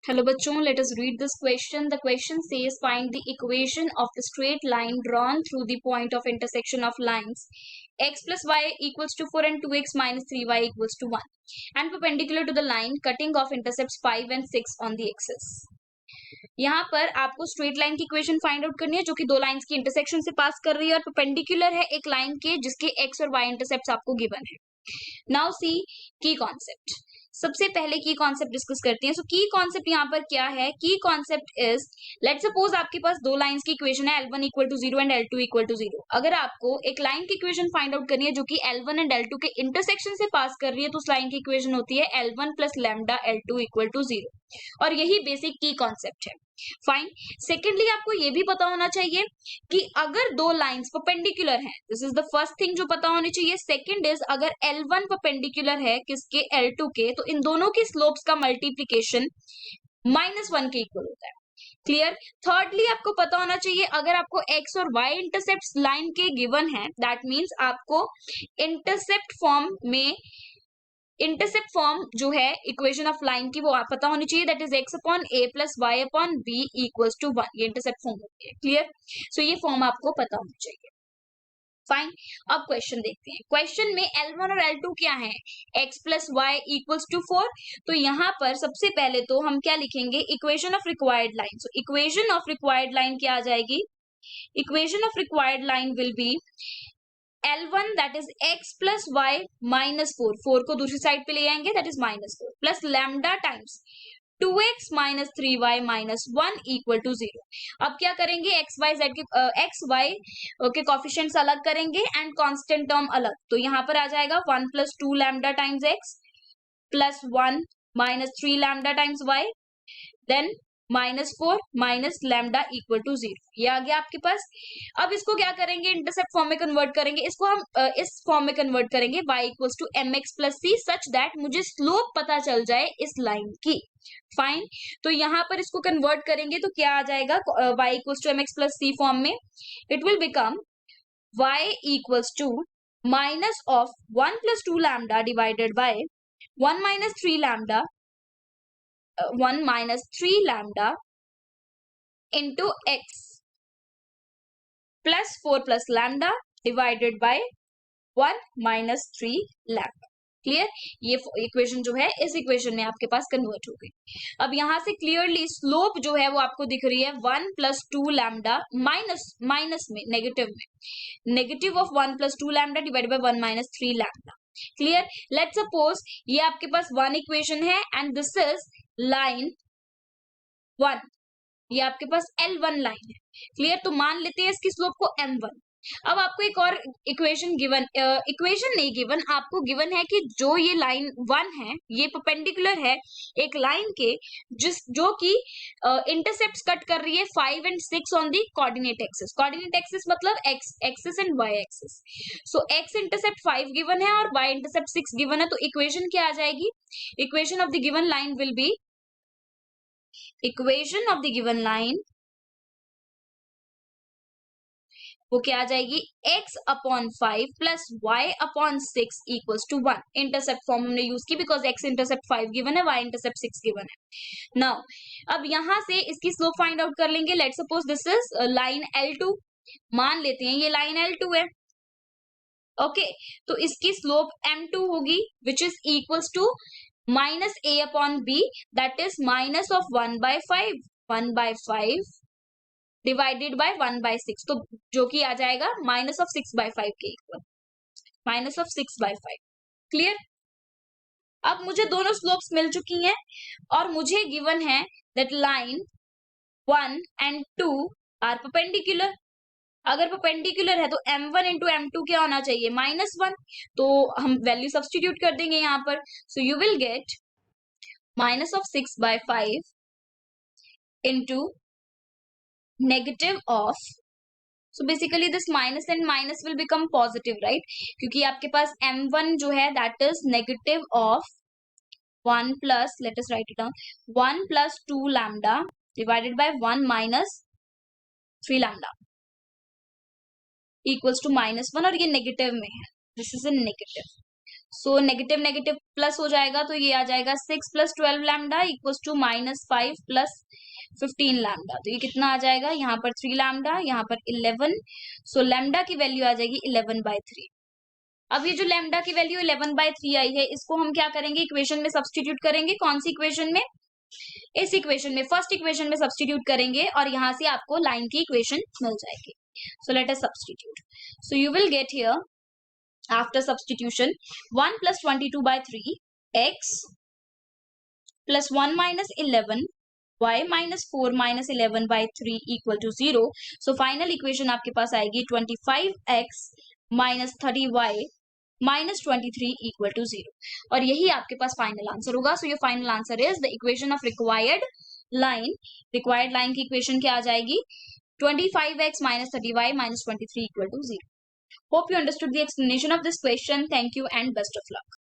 Hello bachon, let us read this question. The question says find the equation of the straight line drawn through the point of intersection of lines x plus y equals to 4 and 2x minus 3y equals to 1 and perpendicular to the line cutting off intercepts 5 and 6 on the axis. यहाँ पर आपको straight line की equation find out करनी है जो कि दो lines की इंटरसेक्शन से पास कर रही है और परपेंडिकुलर है एक लाइन के जिसके एक्स और वाई इंटरसेप्ट्स आपको गिवन है. नाउ सी की कॉन्सेप्ट. सबसे पहले की कॉन्सेप्ट डिस्कस करते हैं. सो की कॉन्सेप्ट यहाँ पर क्या है? की कॉन्सेप्ट इज, लेट सपोज आपके पास दो लाइंस की इक्वेशन है L1 equal to 0 and L2 equal to 0. अगर आपको एक लाइन की इक्वेशन फाइंड आउट करनी है जो कि L1 एंड L2 के इंटरसेक्शन से पास कर रही है तो उस लाइन की इक्वेशन होती है L1 plus lambda L2 equal to 0. और यही बेसिक की कॉन्सेप्ट है. फाइन. सेकेंडली आपको ये भी पता होना चाहिए कि अगर दो लाइंस परपेंडिकुलर हैं, this is the first thing जो पता होनी चाहिए. सेकंड इज अगर L1 परपेंडिकुलर है किसके? L2 के, तो इन दोनों की स्लोप्स का मल्टीप्लीकेशन -1 के इक्वल होता है. क्लियर. थर्डली आपको पता होना चाहिए अगर आपको x और y इंटरसेप्ट लाइन के गिवन है, दैट मीन्स आपको इंटरसेप्ट फॉर्म जो है इक्वेशन ऑफ लाइन की वो आप पता होनी चाहिए. That is x upon a plus y upon b equals to 1. ये इंटरसेप्ट फॉर्म होती है. क्लियर. सो ये फॉर्म आपको पता होना चाहिए. फाइन. अब क्वेश्चन देखते हैं. क्वेश्चन में L1 और L2 क्या है? x plus y equals to 4. तो यहाँ पर सबसे पहले तो हम क्या लिखेंगे? Equation of required line. So equation of required line क्या आ जाएगी? Equation of required line will B L1 that is x plus y minus 4. 4 को दूसरी साइड पे ले आएंगे, that is minus 4 plus lambda times 2x minus 3y minus 1 equal to 0. अब क्या करेंगे? x y z के x y के कोफिशिएंट्स अलग करेंगे एंड कांस्टेंट टर्म अलग. तो यहाँ पर आ जाएगा 1 plus 2 lambda times x plus 1 minus 3 lambda times y then -4 minus lambda equal to 0. ये आ गया आपके पास. अब इसको क्या करेंगे? इंटरसेप्ट फॉर्म में कन्वर्ट करेंगे. इसको हम इस फॉर्म में कन्वर्ट करेंगे y equals to mx plus c such that मुझे स्लोप पता चल जाए इस लाइन की. फाइन. तो यहाँ पर इसको कन्वर्ट करेंगे तो क्या आ जाएगा? y equals to mx plus c form में it will become y equals to minus of 1 plus 2 lambda divided by 1 minus 3 lambda 1 minus 3 lambda into x plus 4 plus lambda divided by 1 minus 3 lambda. Clear. ये equation जो है इस equation में आपके पास convert हो गई. अब यहां से क्लियरली स्लोप जो है वो आपको दिख रही है 1 प्लस 2 लैम्डा माइनस में negative of 1 plus 2 lambda divided by 1 minus 3 lambda. Clear. Let's suppose ये आपके पास वन इक्वेशन है एंड दिस इज लाइन 1. ये आपके पास L1 लाइन है. क्लियर. तो मान लेते हैं इसकी स्लोप को M1. अब आपको एक और इक्वेशन नहीं गिवन, आपको गिवन है कि जो ये लाइन 1 है ये परपेंडिकुलर है एक लाइन के जो कि इंटरसेप्ट्स कट कर रही है 5 and 6 on the coordinate axis. Coordinate axis मतलब x axis and y axis. So x intercept 5 given है और y इंटरसेप्ट 6 गिवन है. तो इक्वेशन क्या आ जाएगी? Equation of the given line will be equation of the given line वो क्या आ जाएगी? x upon 5 plus y upon 6 equals to 1. Intercept form हमने यूज की बिकॉज x इंटरसेप्ट 5 गिवन है, y इंटरसेप्ट 6 गिवन है. नाउ अब यहां से इसकी स्लोप फाइंड आउट कर लेंगे. Let's suppose this is line L2. मान लेते हैं ये लाइन L2 है. ओके. तो इसकी स्लोप M2 होगी which is equals to minus a upon b that is minus of 1 by 5 divided by 1 by 6. तो जो कि आ जाएगा माइनस ऑफ 6 by 5 के equal. Minus of 6 by 5. Clear. अब मुझे दोनों स्लोप्स मिल चुकी हैं और मुझे गिवन है that line 1 and 2 are perpendicular. अगर परपेंडिकुलर है तो m1 इंटू m2 क्या होना चाहिए? -1. तो हम वैल्यू सब्सटीट्यूट कर देंगे यहाँ पर. So you will get minus of 6 by 5 into negative of, so basically this minus and minus will become positive, right? क्योंकि आपके पास m1 जो है that is negative of 1 plus, let us write it down, 1 plus 2 lambda divided by 1 minus 3 lambda equals to -1 और ये negative में है. This is a negative. So negative negative plus हो जाएगा, तो ये आ जाएगा 6 + 12 लैम्डा इक्वल्स टू -5 + 15 लैम्डा। तो ये कितना आ जाएगा, यहाँ पर 3 लैम्डा, यहाँ पर 11। सो लैम्डा की वैल्यू आ जाएगी 11/3। अब ये जो लैम्डा की वैल्यू 11/3 आई है, इसको हम क्या करेंगे, इक्वेशन में सब्सटीट्यूट करेंगे। कौन सी इक्वेशन में, इस इक्वेशन में, फर्स्ट इक्वेशन में सब्सटीट्यूट करेंगे और यहां से आपको लाइन की इक्वेशन मिल जाएगी। So let us substitute. So you will get here after substitution 1 + 22/3 x plus 1 - 11 y - 4 - 11/3 equal to 0। so final equation आपके पास आएगी 25x - 30y - 23 equal to 0। और यही आपके पास फाइनल आंसर होगा। So your final answer is the equation of required line की equation क्या आ जाएगी, 25x - 30y - 23 equal to 0। Hope you understood the explanation of this question. Thank you and best of luck.